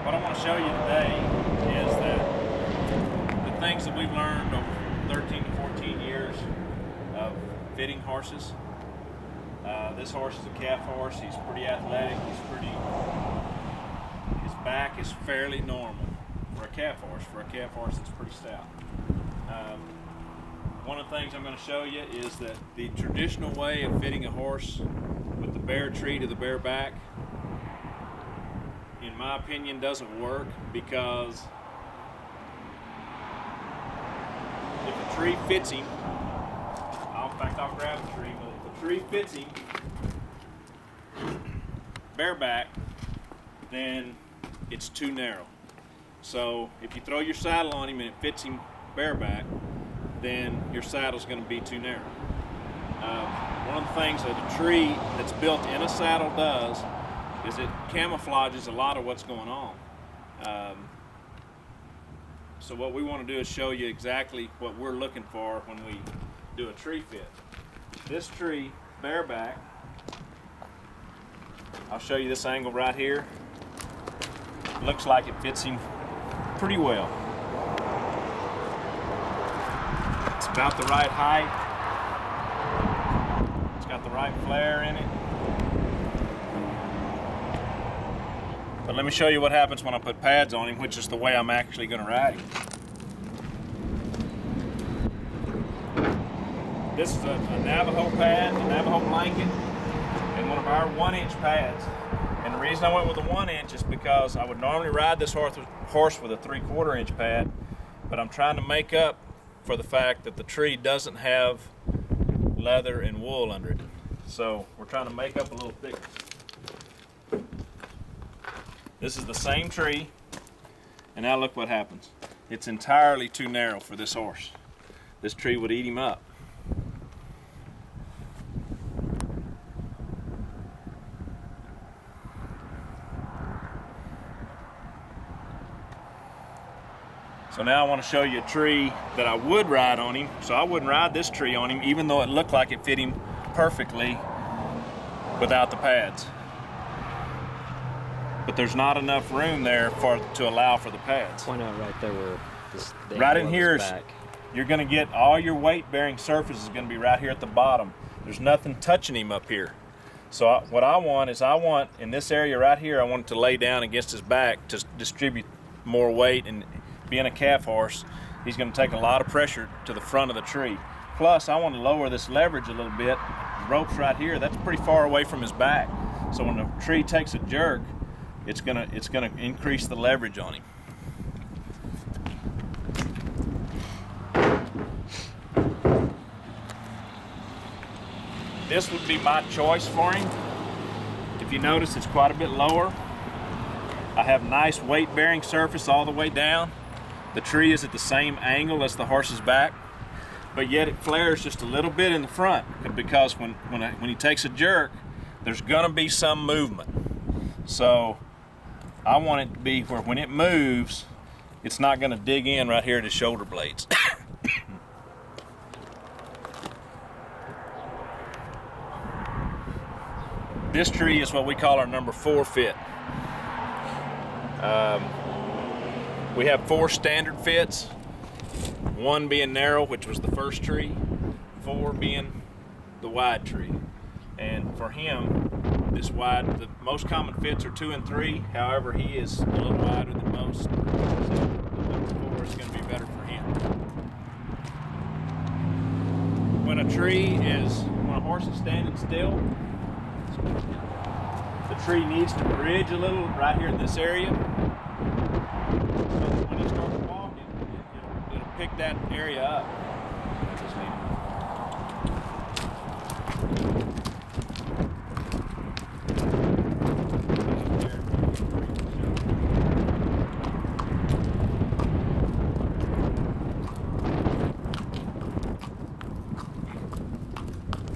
What I want to show you today is that the things that we've learned over 13 to 14 years of fitting horses. This horse is a calf horse. He's pretty athletic. His back is fairly normal for a calf horse. For a calf horse that's pretty stout. One of the things I'm going to show you is that the traditional way of fitting a horse with the bare tree to the bare back, in my opinion, doesn't work, because if a tree fits him, in fact I'll grab the tree, but if the tree fits him bareback, then it's too narrow. So if you throw your saddle on him and it fits him bareback, then your saddle's going to be too narrow. One of the things that a tree that's built in a saddle does is it camouflages a lot of what's going on. So what we want to do is show you exactly what we're looking for when we do a tree fit. This tree, bareback, I'll show you this angle right here. It looks like it fits him pretty well. It's about the right height. It's got the right flare in it. But let me show you what happens when I put pads on him, which is the way I'm actually going to ride him. This is a Navajo pad, a Navajo blanket, and one of our 1-inch pads. And the reason I went with a 1-inch is because I would normally ride this horse with a 3/4 inch pad, but I'm trying to make up for the fact that the tree doesn't have leather and wool under it. So we're trying to make up a little thickness. This is the same tree, and now look what happens. It's entirely too narrow for this horse. This tree would eat him up. So now I want to show you a tree that I would ride on him. So I wouldn't ride this tree on him, even though it looked like it fit him perfectly without the pads. But there's not enough room there to allow for the pads. Point out right there where the right in here, back. You're going to get all your weight-bearing surface is going to be right here at the bottom. There's nothing touching him up here. So what I want in this area right here, I want it to lay down against his back to distribute more weight. And being a calf horse, he's going to take a lot of pressure to the front of the tree. Plus, I want to lower this leverage a little bit. The rope's right here. That's pretty far away from his back. So when the tree takes a jerk, it's gonna increase the leverage on him. This would be my choice for him. If you notice, it's quite a bit lower. I have nice weight-bearing surface all the way down. The tree is at the same angle as the horse's back, but yet it flares just a little bit in the front, because when he takes a jerk, there's gonna be some movement. So I want it to be where when it moves, it's not gonna dig in right here at his shoulder blades. This tree is what we call our number 4 fit. We have 4 standard fits, 1 being narrow, which was the first tree, 4 being the wide tree. And for him, this wide, the most common fits are 2 and 3. However, he is a little wider than most, so the number 4 is going to be better for him. When a horse is standing still, the tree needs to bridge a little right here in this area. So that when he starts walking, it'll pick that area up.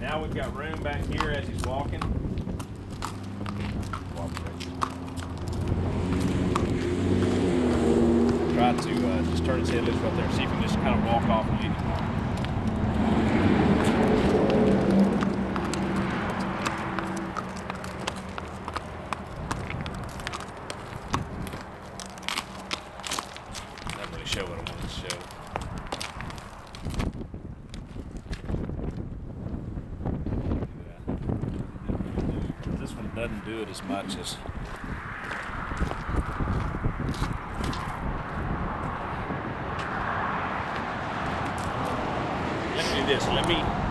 Now we've got room back here as he's walking. Try to just turn his head loose right there. See if he can just kind of walk off and lead him. show what I wanted to show. This one doesn't do it as much as. Let me do this. Let me